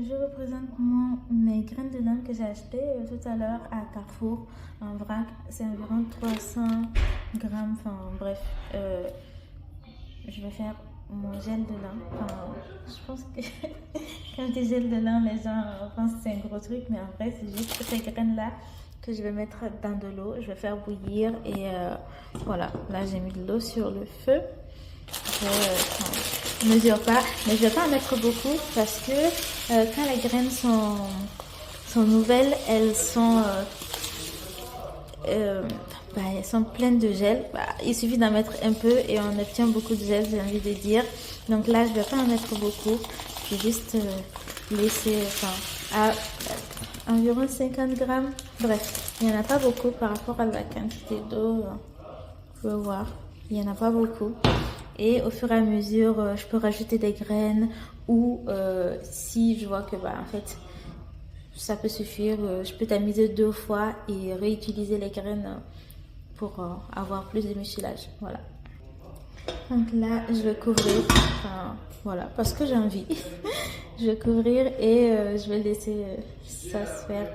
je représente mes graines de lin que j'ai achetées tout à l'heure à Carrefour en vrac. C'est environ 300 grammes. Enfin bref, je vais faire mon gel de lin. Enfin, je pense que quand je dis gel de lin, les gens pensent que c'est un gros truc, mais en vrai, c'est juste ces graines-là que je vais mettre dans de l'eau. Je vais faire bouillir et voilà. Là, j'ai mis de l'eau sur le feu. Je ne mesure pas, mais je ne vais pas en mettre beaucoup parce que quand les graines sont nouvelles, elles sont pleines de gel. Il suffit d'en mettre un peu et on obtient beaucoup de gel, j'ai envie de dire. Donc là, je ne vais pas en mettre beaucoup. Je vais juste laisser à environ 50 grammes. Bref, il n'y en a pas beaucoup par rapport à la quantité d'eau. Vous pouvez voir, il n'y en a pas beaucoup. Et au fur et à mesure, je peux rajouter des graines ou si je vois que en fait ça peut suffire, je peux tamiser 2 fois et réutiliser les graines pour avoir plus de mucilage. Voilà. Donc là, je vais couvrir, voilà, parce que j'ai envie. Je vais couvrir et je vais laisser ça se faire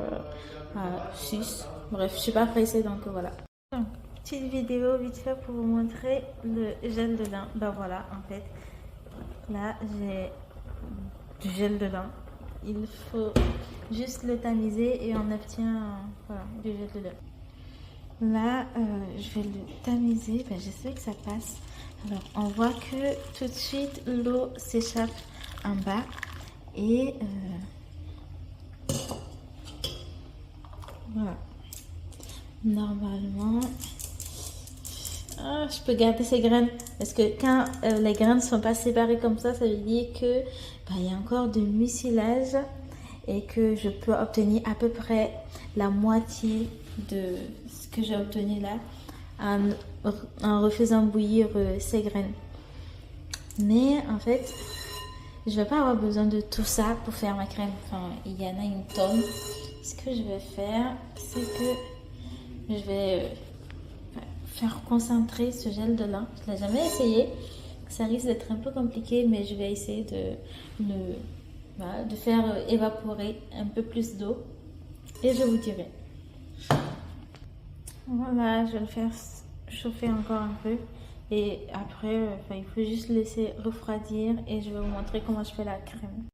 à 6. Bref, je suis pas pressée donc voilà. Donc, petite vidéo vite fait pour vous montrer le gel de lin. Ben voilà, en fait, là j'ai du gel de lin. Il faut juste le tamiser et on obtient voilà, du gel de lin. Là, je vais le tamiser. J'espère que ça passe. Alors, on voit que tout de suite l'eau s'échappe en bas et voilà. Normalement, je peux garder ces graines parce que quand les graines ne sont pas séparées comme ça veut dire que il y a encore du mucilage et que je peux obtenir à peu près la moitié de ce que j'ai obtenu là en refaisant bouillir ces graines. Mais en fait, je vais pas avoir besoin de tout ça pour faire ma crème. Enfin, il y en a une tonne. Ce que je vais faire, c'est que je vais faire concentrer ce gel de lin. Je ne l'ai jamais essayé. Ça risque d'être un peu compliqué, mais je vais essayer de faire évaporer un peu plus d'eau. Et je vous dirai. Voilà, je vais le faire chauffer encore un peu. Et après, il faut juste laisser refroidir et je vais vous montrer comment je fais la crème.